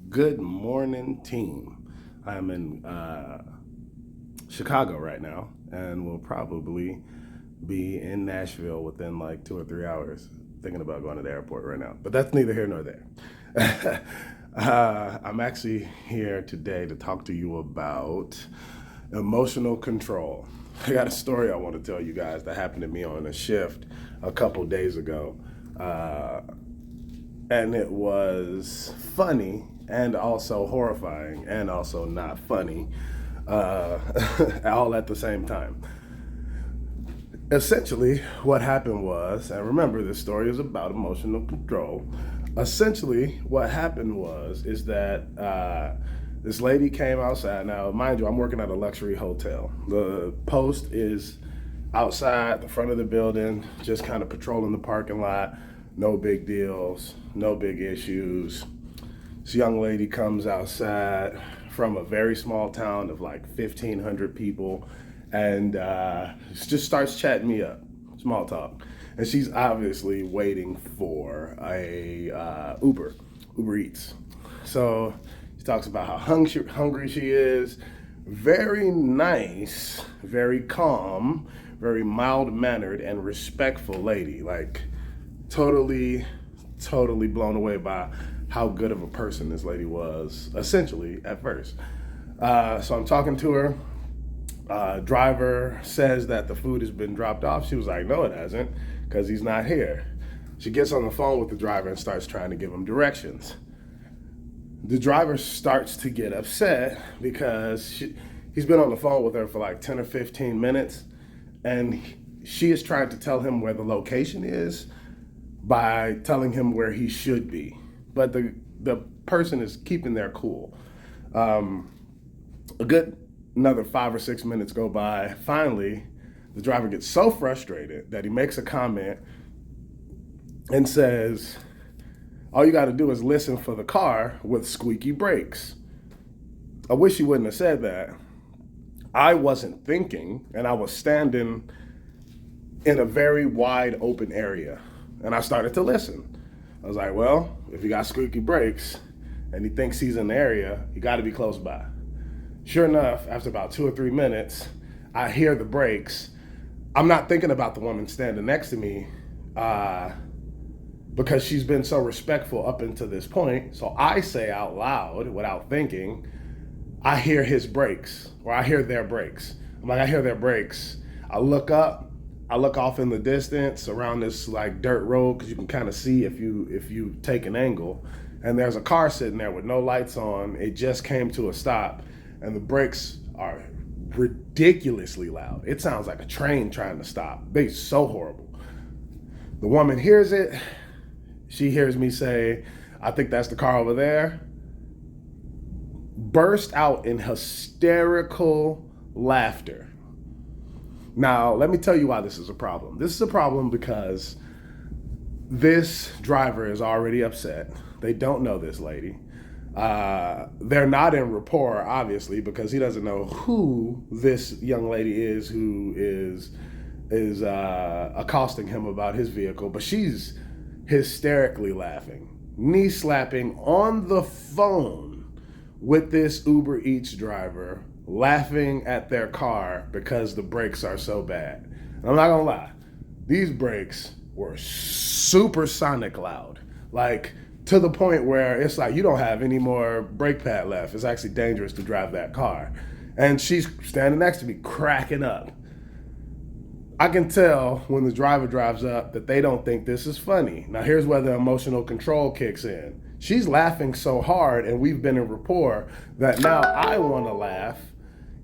Good morning, team. I'm in Chicago right now and will probably be in Nashville within like 2 or 3 hours. Thinking about going to the airport right now, but that's neither here nor there. I'm actually here today to talk to you about emotional control. I got a story I want to tell you guys that happened to me on a shift a couple days ago. Uh, and it was funny and also horrifying and also not funny, uh, all at the same time. Essentially, what happened was, and remember, this story is about emotional control. Essentially, what happened was is that this lady came outside. Now, mind you, I'm working at a luxury hotel. The post is outside the front of the building, just kind of patrolling the parking lot. No big deals, no big issues. This young lady comes outside from a very small town of like 1,500 people and just starts chatting me up, small talk. And she's obviously waiting for a Uber Eats. So she talks about how hungry she is. Very nice, very calm, very mild mannered and respectful lady. Like totally, totally blown away by how good of a person this lady was, essentially, at first. So I'm talking to her. Driver says that the food has been dropped off. She was like, no, it hasn't, because he's not here. She gets on the phone with the driver and starts trying to give him directions. The driver starts to get upset because he's been on the phone with her for like 10 or 15 minutes, and she is trying to tell him where the location is by telling him where he should be. But the person is keeping their cool. A good another 5 or 6 minutes go by. Finally, the driver gets so frustrated that he makes a comment and says, all you got to do is listen for the car with squeaky brakes. I wish he wouldn't have said that. I wasn't thinking, and I was standing in a very wide open area, and I started to listen. I was like, well, if he got squeaky brakes and he thinks he's in the area, he got to be close by. Sure enough, after about 2 or 3 minutes, I hear the brakes. I'm not thinking about the woman standing next to me because she's been so respectful up until this point. So I say out loud, without thinking, I hear his brakes, or I hear their brakes. I'm like, I hear their brakes. I look up, I look off in the distance around this like dirt road because you can kind of see if you take an angle. And there's a car sitting there with no lights on. It just came to a stop, and the brakes are ridiculously loud. It sounds like a train trying to stop. They're so horrible. The woman hears it. She hears me say, I think that's the car over there. Burst out in hysterical laughter. Now, let me tell you why this is a problem. This is a problem because this driver is already upset. They don't know this lady. They're not in rapport, obviously, because he doesn't know who this young lady is who is accosting him about his vehicle. But she's hysterically laughing, knee slapping on the phone with this Uber Eats driver, laughing at their car because the brakes are so bad. And I'm not gonna lie, these brakes were supersonic loud. Like, to the point where it's like you don't have any more brake pad left. It's actually dangerous to drive that car. And she's standing next to me cracking up. I can tell when the driver drives up that they don't think this is funny. Now here's where the emotional control kicks in. She's laughing so hard and we've been in rapport that now I want to laugh,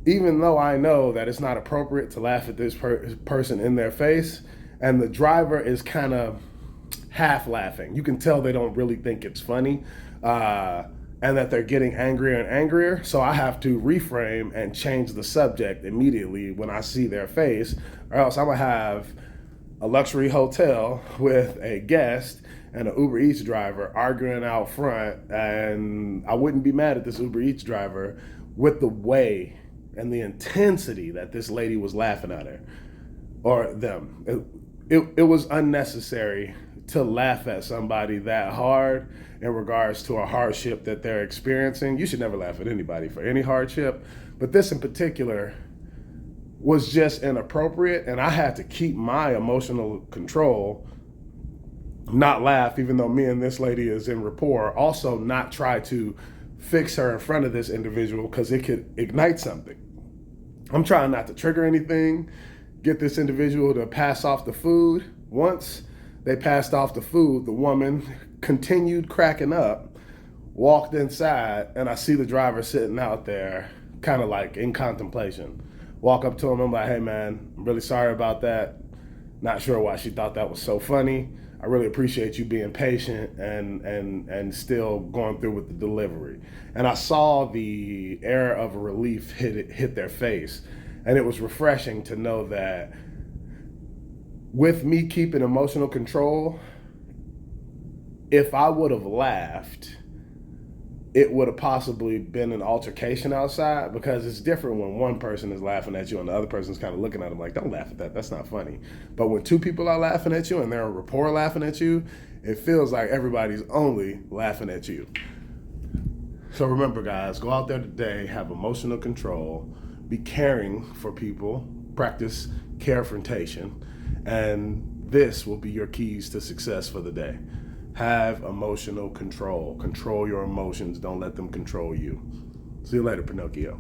even though I know that it's not appropriate to laugh at this person in their face. And the driver is kind of half laughing. You can tell they don't really think it's funny, and that they're getting angrier and angrier. So I have to reframe and change the subject immediately when I see their face, or else I'm gonna have a luxury hotel with a guest and an Uber Eats driver arguing out front, and I wouldn't be mad at this Uber Eats driver with the way and the intensity that this lady was laughing at her or them. It was unnecessary to laugh at somebody that hard in regards to a hardship that they're experiencing. You should never laugh at anybody for any hardship, but this in particular was just inappropriate, and I had to keep my emotional control, not laugh, even though me and this lady is in rapport, also not try to fix her in front of this individual because it could ignite something. I'm trying not to trigger anything, get this individual to pass off the food. Once they passed off the food, the woman continued cracking up, walked inside, and I see the driver sitting out there kind of like in contemplation. Walk up to him, I'm like, hey man, I'm really sorry about that. Not sure why she thought that was so funny. I really appreciate you being patient and still going through with the delivery. And I saw the air of relief hit their face. And it was refreshing to know that with me keeping emotional control, if I would have laughed, it would have possibly been an altercation outside, because it's different when one person is laughing at you and the other person's kind of looking at them like, don't laugh at that, that's not funny. But when two people are laughing at you and they're in rapport laughing at you, it feels like everybody's only laughing at you. So remember guys, go out there today, have emotional control, be caring for people, practice carefrontation, and this will be your keys to success for the day. Have emotional control. Control your emotions. Don't let them control you. See you later, Pinocchio.